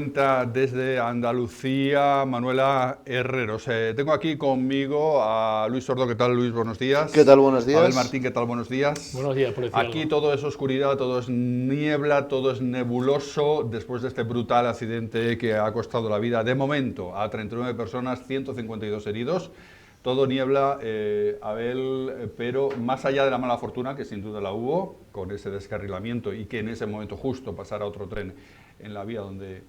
cuenta desde Andalucía, Manuela Herreros. Tengo aquí conmigo a Luis Sordo. ¿Qué tal, Luis? Buenos días. ¿Qué tal? Buenos días. Abel Martín, ¿qué tal? Buenos días. Buenos días, por decir Aquí algo. todo es oscuridad, todo es niebla, todo es nebuloso, después de este brutal accidente que ha costado la vida, de momento, a 39 personas, 152 heridos. Todo niebla, Abel, pero más allá de la mala fortuna, que sin duda la hubo, con ese descarrilamiento y que en ese momento justo pasara otro tren en la vía donde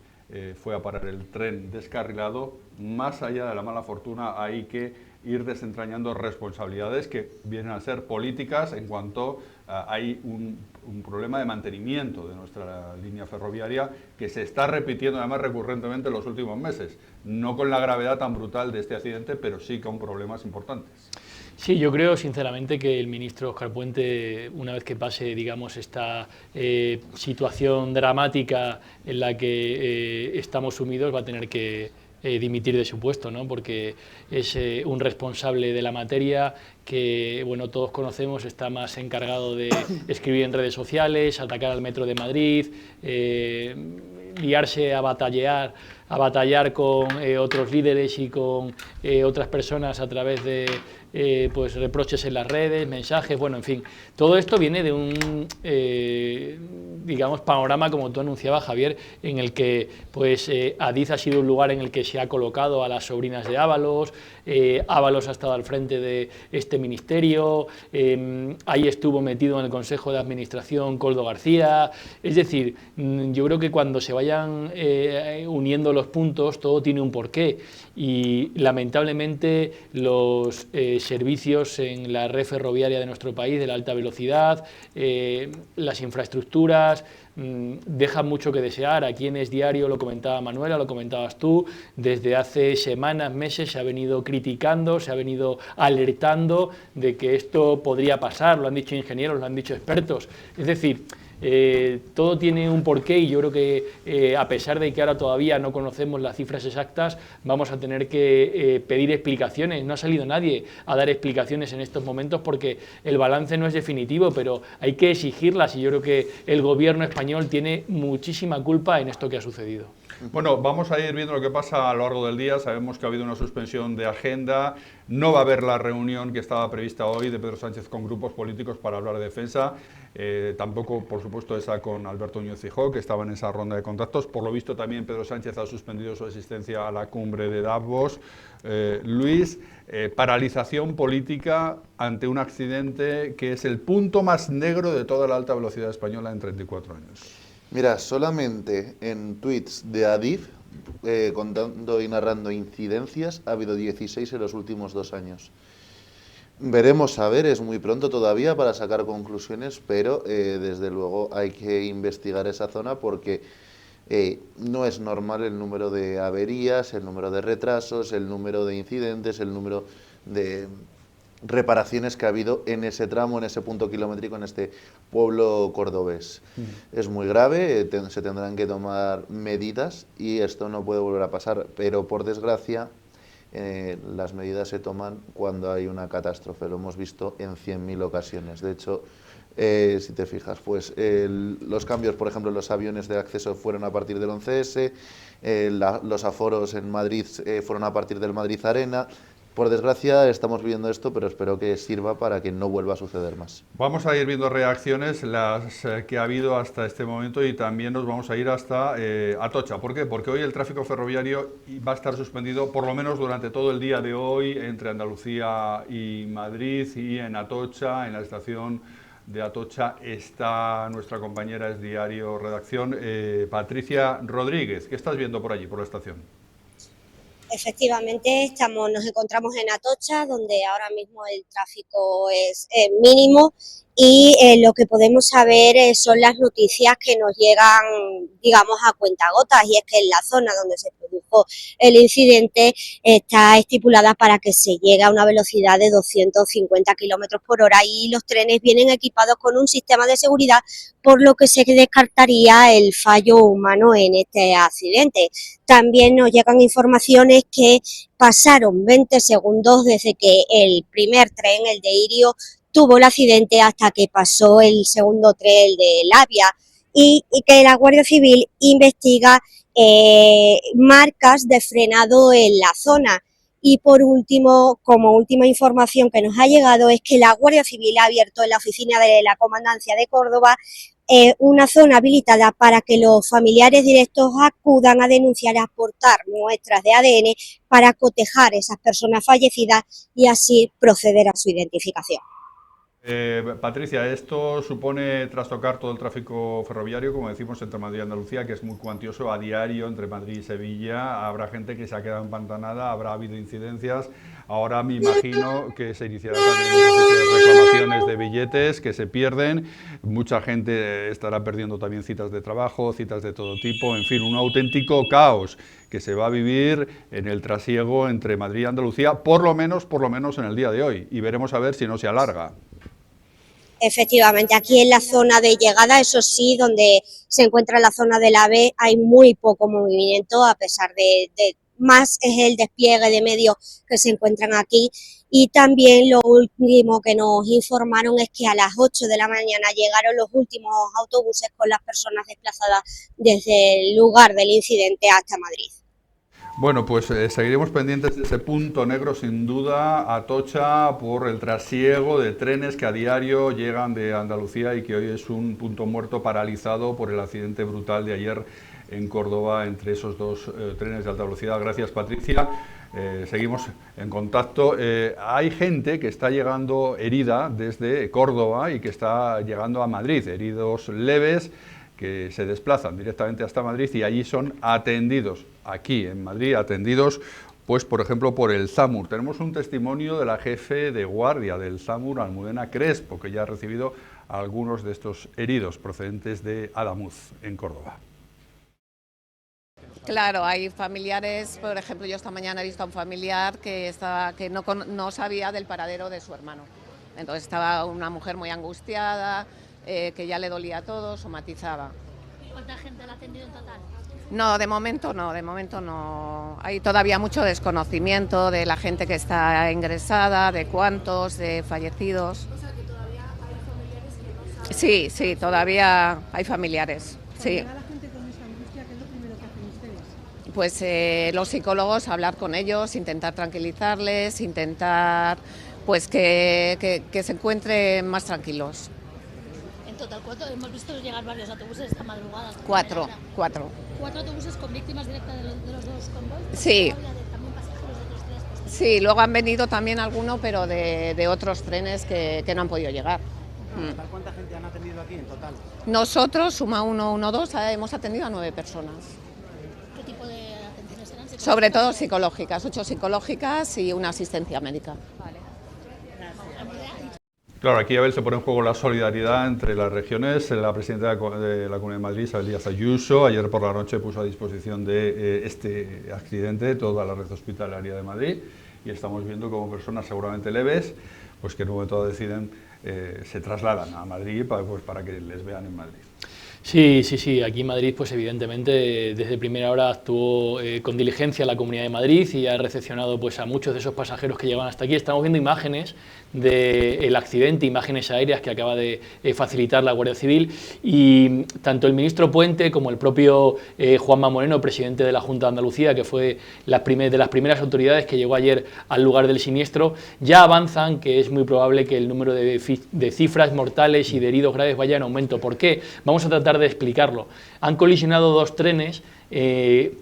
fue a parar el tren descarrilado, más allá de la mala fortuna hay que ir desentrañando responsabilidades que vienen a ser políticas en cuanto hay un problema de mantenimiento de nuestra línea ferroviaria que se está repitiendo además recurrentemente en los últimos meses, no con la gravedad tan brutal de este accidente, pero sí con problemas importantes. Sí, yo creo sinceramente que el ministro Óscar Puente, una vez que pase, digamos, esta situación dramática en la que estamos sumidos, va a tener que dimitir de su puesto, ¿no? Porque es un responsable de la materia que, bueno, todos conocemos, está más encargado de escribir en redes sociales, atacar al Metro de Madrid, liarse a batallar con otros líderes y con otras personas a través de pues reproches en las redes, mensajes, bueno, en fin. Todo esto viene de un, digamos, panorama, como tú anunciabas, Javier, en el que pues Adif ha sido un lugar en el que se ha colocado a las sobrinas de Ábalos, Ábalos ha estado al frente de este ministerio, ahí estuvo metido en el Consejo de Administración Koldo García, es decir, yo creo que cuando se vayan uniendo los puntos, todo tiene un porqué y lamentablemente los servicios en la red ferroviaria de nuestro país, de la alta velocidad, las infraestructuras, dejan mucho que desear. Aquí en Es Diario, lo comentaba Manuela, lo comentabas tú, desde hace semanas, meses se ha venido criticando, se ha venido alertando de que esto podría pasar, lo han dicho ingenieros, lo han dicho expertos. Es decir, todo tiene un porqué y yo creo que a pesar de que ahora todavía no conocemos las cifras exactas, vamos a tener que pedir explicaciones. No ha salido nadie a dar explicaciones en estos momentos porque el balance no es definitivo, pero hay que exigirlas y yo creo que el gobierno español tiene muchísima culpa en esto que ha sucedido. Bueno, vamos a ir viendo lo que pasa a lo largo del día. Sabemos que ha habido una suspensión de agenda. No va a haber la reunión que estaba prevista hoy de Pedro Sánchez con grupos políticos para hablar de defensa. Tampoco, por supuesto, esa con Alberto Núñez Feijóo, que estaba en esa ronda de contactos. Por lo visto, también Pedro Sánchez ha suspendido su asistencia a la cumbre de Davos. Luis, paralización política ante un accidente que es el punto más negro de toda la alta velocidad española en 34 años. Mira, solamente en tweets de Adif, contando y narrando incidencias, ha habido 16 en los últimos 2 años. Veremos a ver, es muy pronto todavía para sacar conclusiones, pero desde luego hay que investigar esa zona porque no es normal el número de averías, el número de retrasos, el número de incidentes, el número de reparaciones que ha habido en ese tramo, en ese punto kilométrico, en este pueblo cordobés. Es muy grave, se tendrán que tomar medidas y esto no puede volver a pasar, pero por desgracia las medidas se toman cuando hay una catástrofe, lo hemos visto en 100.000 ocasiones. De hecho, si te fijas, pues los cambios, por ejemplo, en los aviones de acceso fueron a partir del 11S, los aforos en Madrid fueron a partir del Madrid Arena. Por desgracia estamos viviendo esto, pero espero que sirva para que no vuelva a suceder más. Vamos a ir viendo reacciones, las que ha habido hasta este momento, y también nos vamos a ir hasta Atocha. ¿Por qué? Porque hoy el tráfico ferroviario va a estar suspendido por lo menos durante todo el día de hoy entre Andalucía y Madrid, y en Atocha, en la estación de Atocha, está nuestra compañera Es Diario Redacción, Patricia Rodríguez. ¿Qué estás viendo por allí, por la estación? Efectivamente, nos encontramos en Atocha, donde ahora mismo el tráfico es mínimo y lo que podemos saber son las noticias que nos llegan, digamos, a cuentagotas, y es que en la zona donde se produjo el incidente está estipulada para que se llegue a una velocidad de 250 kilómetros por hora y los trenes vienen equipados con un sistema de seguridad, por lo que se descartaría el fallo humano en este accidente. También nos llegan informaciones que pasaron 20 segundos desde que el primer tren, el de Irio, tuvo el accidente hasta que pasó el segundo tren, el de Labia, y que la Guardia Civil investiga marcas de frenado en la zona. Y por último, como última información que nos ha llegado, es que la Guardia Civil ha abierto en la oficina de la Comandancia de Córdoba una zona habilitada para que los familiares directos acudan a denunciar, a aportar muestras de ADN para cotejar esas personas fallecidas y así proceder a su identificación. Patricia, esto supone trastocar todo el tráfico ferroviario, como decimos, entre Madrid y Andalucía, que es muy cuantioso a diario entre Madrid y Sevilla. Habrá gente que se ha quedado empantanada, habrá habido incidencias. Ahora me imagino que se iniciarán reclamaciones de billetes que se pierden. Mucha gente estará perdiendo también citas de trabajo, citas de todo tipo. En fin, un auténtico caos que se va a vivir en el trasiego entre Madrid y Andalucía, por lo menos en el día de hoy. Y veremos a ver si no se alarga. Efectivamente, aquí en la zona de llegada, eso sí, donde se encuentra la zona del AVE, hay muy poco movimiento, a pesar de más es el despliegue de medios que se encuentran aquí. Y también lo último que nos informaron es que a las 8 de la mañana llegaron los últimos autobuses con las personas desplazadas desde el lugar del incidente hasta Madrid. Bueno, pues seguiremos pendientes de ese punto negro, sin duda, Atocha, por el trasiego de trenes que a diario llegan de Andalucía y que hoy es un punto muerto paralizado por el accidente brutal de ayer en Córdoba entre esos dos trenes de alta velocidad. Gracias, Patricia. Seguimos en contacto. Hay gente que está llegando herida desde Córdoba y que está llegando a Madrid, heridos leves, que se desplazan directamente hasta Madrid y allí son atendidos, aquí en Madrid, atendidos, pues por ejemplo por el SAMUR. Tenemos un testimonio de la jefe de guardia del SAMUR, Almudena Crespo, que ya ha recibido a algunos de estos heridos procedentes de Adamuz, en Córdoba. Claro, hay familiares, por ejemplo, yo esta mañana he visto a un familiar que no sabía del paradero de su hermano. Entonces estaba una mujer muy angustiada, que ya le dolía todo, somatizaba. ¿Cuánta gente la ha atendido en total? No, de momento no. Hay todavía mucho desconocimiento de la gente que está ingresada, de cuántos, de fallecidos. O sea, que todavía hay familiares que no saben. Sí, todavía hay familiares. Sí. Cuando llega la gente con esa angustia, ¿qué es lo primero que hacen ustedes? Pues los psicólogos, hablar con ellos, intentar tranquilizarles, intentar pues que se encuentren más tranquilos. Total, hemos visto llegar varios autobuses esta madrugada. Cuatro. ¿4 autobuses con víctimas directas de los dos convoys? Sí. ¿También pasajeros de otros trenes? Sí, luego han venido también algunos, pero de otros trenes que no han podido llegar. ¿Cuánta gente han atendido aquí en total? Nosotros, Suma 112, hemos atendido a 9 personas. ¿Qué tipo de atenciones eran? Sobre todo psicológicas, 8 psicológicas y una asistencia médica. Vale. Claro, aquí, Abel, se pone en juego la solidaridad entre las regiones. La presidenta de la Comunidad de Madrid, Isabel Díaz Ayuso, ayer por la noche puso a disposición de este accidente toda la red hospitalaria de Madrid y estamos viendo cómo personas seguramente leves, pues que en un momento dado deciden, se trasladan a Madrid para que les vean en Madrid. Sí, aquí en Madrid, pues evidentemente desde primera hora actuó con diligencia la Comunidad de Madrid y ha recepcionado pues a muchos de esos pasajeros que llegan hasta aquí. Estamos viendo imágenes del accidente, imágenes aéreas que acaba de facilitar la Guardia Civil, y tanto el ministro Puente como el propio Juanma Moreno, presidente de la Junta de Andalucía, que fue de las primeras autoridades que llegó ayer al lugar del siniestro, ya avanzan que es muy probable que el número de cifras mortales y de heridos graves vaya en aumento. ¿Por qué? Vamos a tratar de explicarlo. Han colisionado dos trenes,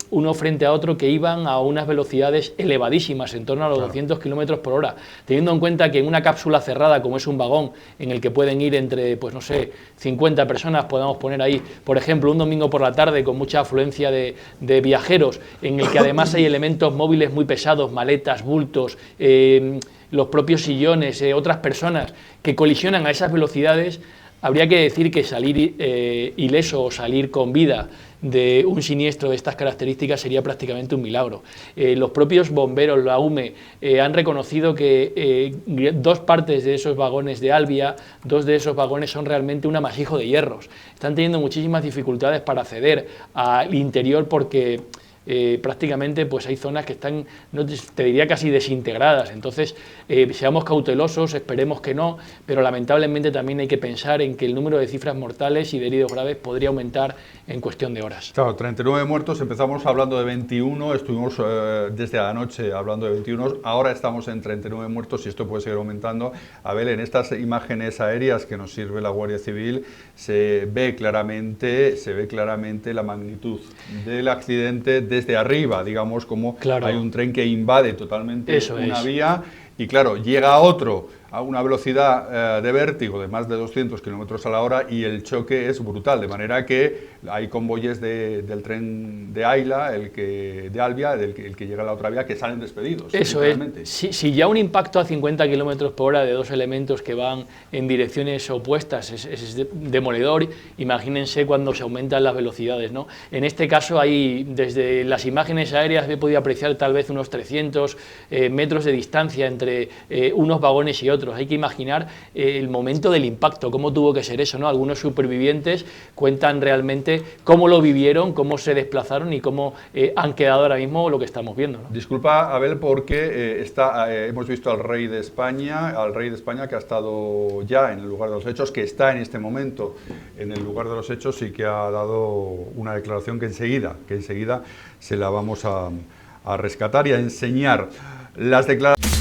uno frente a otro, que iban a unas velocidades elevadísimas, en torno a los 200 km por hora, teniendo en cuenta que en una cápsula cerrada, como es un vagón, en el que pueden ir entre, pues no sé, 50 personas, podamos poner ahí, por ejemplo, un domingo por la tarde con mucha afluencia de viajeros, en el que además hay elementos móviles muy pesados, maletas, bultos, los propios sillones, otras personas que colisionan a esas velocidades. Habría que decir que salir ileso o salir con vida de un siniestro de estas características sería prácticamente un milagro. Los propios bomberos, la UME, han reconocido que dos partes de esos vagones de Albia, dos de esos vagones son realmente un amasijo de hierros. Están teniendo muchísimas dificultades para acceder al interior porque prácticamente pues hay zonas que están, no te diría casi desintegradas. Entonces, seamos cautelosos, esperemos que no, pero lamentablemente también hay que pensar en que el número de cifras mortales y de heridos graves podría aumentar en cuestión de horas. Claro, 39 muertos, empezamos hablando de 21, estuvimos desde anoche hablando de 21, ahora estamos en 39 muertos y esto puede seguir aumentando. Abel, en estas imágenes aéreas que nos sirve la Guardia Civil se ve claramente la magnitud del accidente desde arriba, digamos, como hay un tren que invade totalmente una vía y claro, llega otro a una velocidad de vértigo de más de 200 kilómetros a la hora y el choque es brutal, de manera que hay convoyes del tren de Ayla, de Albia, el que llega a la otra vía, que salen despedidos. Eso es. Si ya un impacto a 50 kilómetros por hora de dos elementos que van en direcciones opuestas es demoledor, imagínense cuando se aumentan las velocidades, ¿no? En este caso, desde las imágenes aéreas he podido apreciar tal vez unos 300 metros de distancia entre unos vagones y otros. Hay que imaginar el momento del impacto, cómo tuvo que ser eso, ¿no? Algunos supervivientes cuentan realmente cómo lo vivieron, cómo se desplazaron y cómo han quedado ahora mismo lo que estamos viendo, ¿no? Disculpa, Abel, porque hemos visto al rey de España que ha estado ya en el lugar de los hechos, que está en este momento en el lugar de los hechos y que ha dado una declaración que enseguida se la vamos a rescatar y a enseñar. Las declaraciones